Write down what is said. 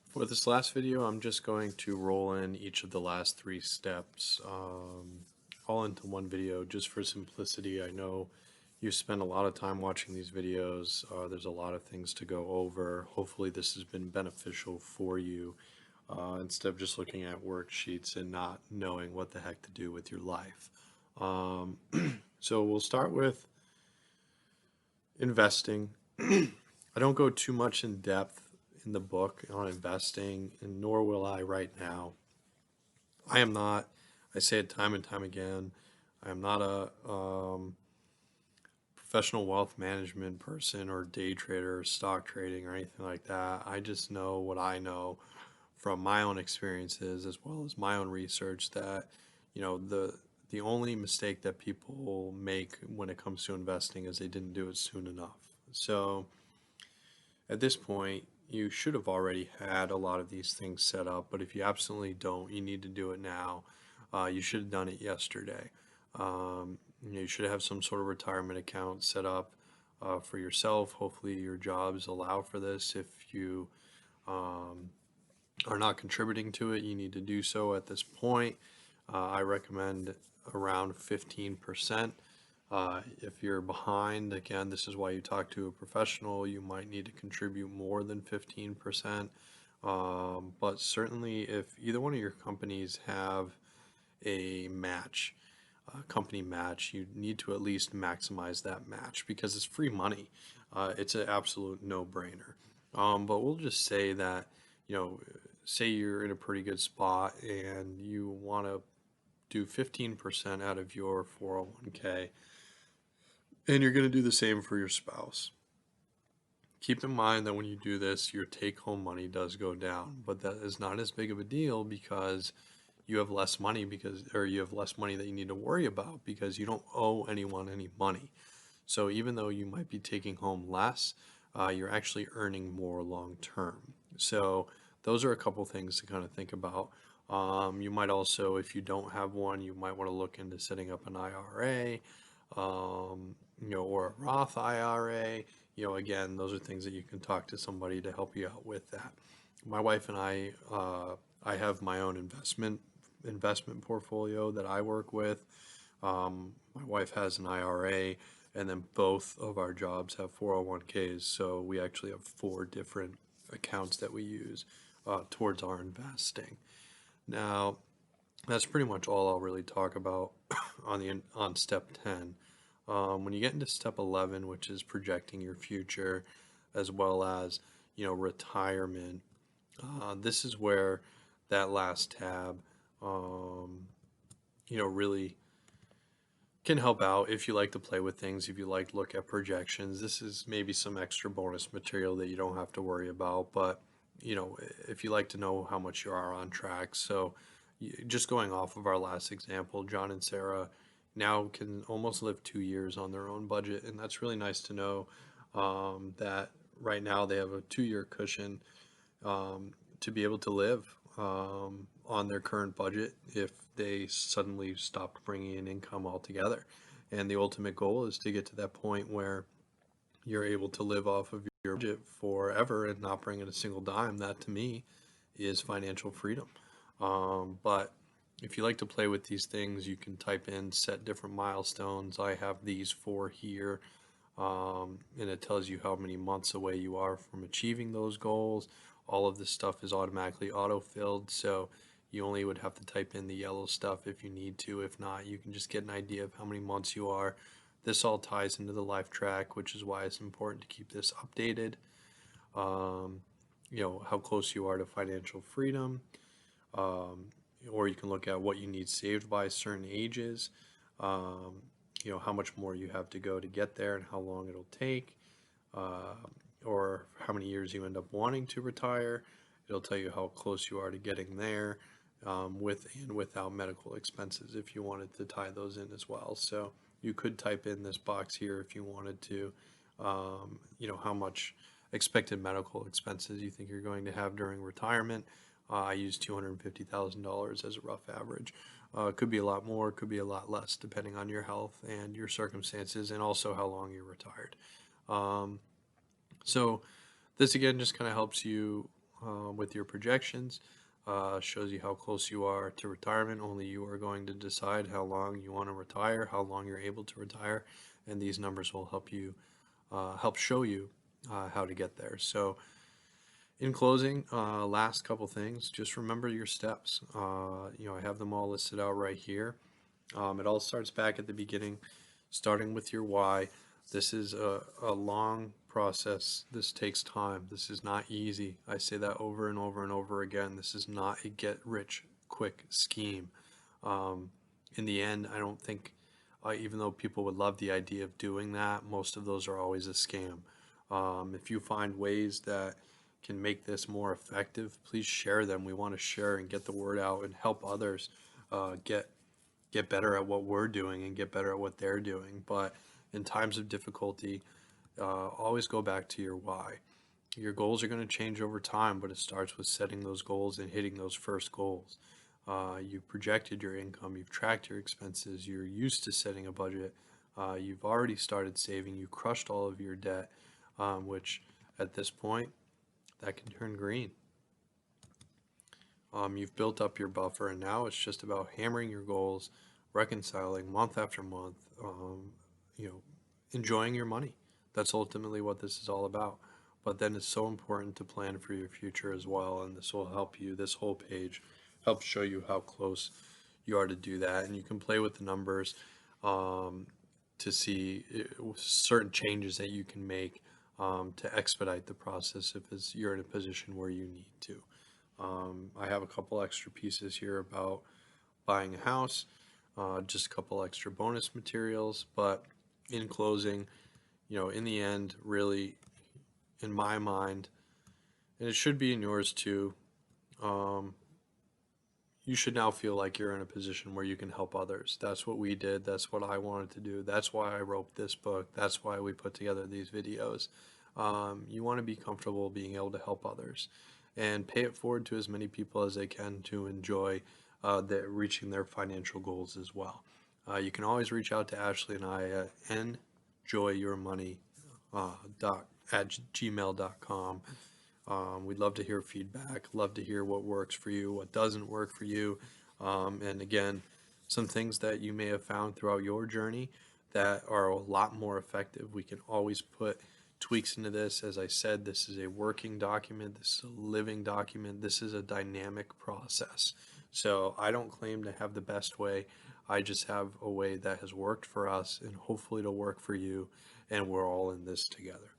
For this last video, I'm just going to roll in each of the last three steps all into one video just for simplicity. I know you spend a lot of time watching these videos. There's a lot of things to go over. Hopefully this has been beneficial for you instead of just looking at worksheets and not knowing what the heck to do with your life. Um, so we'll start with investing. I don't go too much in depth in the book on investing, and nor will I right now. I am not, I say it time and time again, I am not a professional wealth management person or day trader or stock trading or anything like that. I just know what I know from my own experiences as well as my own research that, the only mistake that people make when it comes to investing is they didn't do it soon enough. So at this point, you should have already had a lot of these things set up, but if you absolutely don't, you need to do it now. You should have done it yesterday. You should have some sort of retirement account set up for yourself. Hopefully, your jobs allow for this. If you um, are not contributing to it, you need to do so at this point. I recommend around 15%. If you're behind, again, this is why you talk to a professional. You might need to contribute more than 15%. But certainly, if either one of your companies have a match, a company match, you need to at least maximize that match because it's free money. It's an absolute no-brainer. But we'll just say that, you know, say you're in a pretty good spot and you want to do 15% out of your 401k, and you're going to do the same for your spouse. Keep in mind that when you do this, your take home money does go down, but that is not as big of a deal because you have less money or you have less money that you need to worry about because you don't owe anyone any money. So even though you might be taking home less, you're actually earning more long term. So those are a couple things to kind of think about. You might also, if you don't have one, you might want to look into setting up an IRA, or a Roth IRA. Again, those are things that you can talk to somebody to help you out with that. My wife and I have my own investment portfolio that I work with. My wife has an IRA, and then both of our jobs have 401ks. So we actually have four different accounts that we use towards our investing. Now, that's pretty much all I'll really talk about on step 10. When you get into step 11, which is projecting your future, as well as retirement, this is where that last tab, really can help out if you like to play with things, if you like to look at projections. This is maybe some extra bonus material that you don't have to worry about, but if you like to know how much you are on track. So just going off of our last example, John and Sarah now can almost live 2 years on their own budget, and that's really nice to know that right now they have a 2-year cushion to be able to live on their current budget if they suddenly stopped bringing in income altogether. And the ultimate goal is to get to that point where you're able to live off of your budget forever and not bring in a single dime. That to me is financial freedom. But if you like to play with these things, you can type in set different milestones. I have these four here, and it tells you how many months away you are from achieving those goals. All of this stuff is automatically auto-filled, so you only would have to type in the yellow stuff if you need to. If not, you can just get an idea of how many months you are. This all ties into the life track, which is why it's important to keep this updated. How close you are to financial freedom. Or you can look at what you need saved by certain ages. How much more you have to go to get there and how long it'll take. Or how many years you end up wanting to retire. It'll tell you how close you are to getting there, with and without medical expenses if you wanted to tie those in as well. So you could type in this box here if you wanted to, how much expected medical expenses you think you're going to have during retirement. I use $250,000 as a rough average. Could be a lot more, could be a lot less, depending on your health and your circumstances, and also how long you're retired. So this again just kind of helps you with your projections. Shows you how close you are to retirement. Only you are going to decide how long you want to retire, how long you're able to retire, and these numbers will help show you how to get there. So, in closing, last couple things, just remember your steps. I have them all listed out right here. It all starts back at the beginning, starting with your why. This is a long process. This takes time. This is not easy. I say that over and over and over again. This is not a get rich quick scheme. Um, in the end, I don't think, even though people would love the idea of doing that, most of those are always a scam. If you find ways that can make this more effective, please share them. We want to share and get the word out and help others get better at what we're doing and get better at what they're doing. But in times of difficulty, always go back to your why. Your goals are going to change over time, but it starts with setting those goals and hitting those first goals. You've projected your income, you've tracked your expenses, you're used to setting a budget, you've already started saving, you crushed all of your debt, which at this point, that can turn green. You've built up your buffer, and now it's just about hammering your goals, reconciling month after month, you know, enjoying your money. That's ultimately what this is all about. But then it's so important to plan for your future as well, and this will help you. This whole page helps show you how close you are to do that, and you can play with the numbers to see certain changes that you can make to expedite the process if you're in a position where you need to. I have a couple extra pieces here about buying a house, just a couple extra bonus materials. But in closing, in the end, really, in my mind, and it should be in yours too, um, you should now feel like you're in a position where you can help others. That's what we did. That's what I wanted to do. That's why I wrote this book. That's why we put together these videos. You want to be comfortable being able to help others and pay it forward to as many people as they can to enjoy reaching their financial goals as well. You can always reach out to Ashley and I at enjoyyourmoney at gmail.com. We'd love to hear feedback, love to hear what works for you, what doesn't work for you. And again, some things that you may have found throughout your journey that are a lot more effective. We can always put tweaks into this. As I said, this is a working document. This is a living document. This is a dynamic process. So I don't claim to have the best way. I just have a way that has worked for us, and hopefully it'll work for you. And we're all in this together.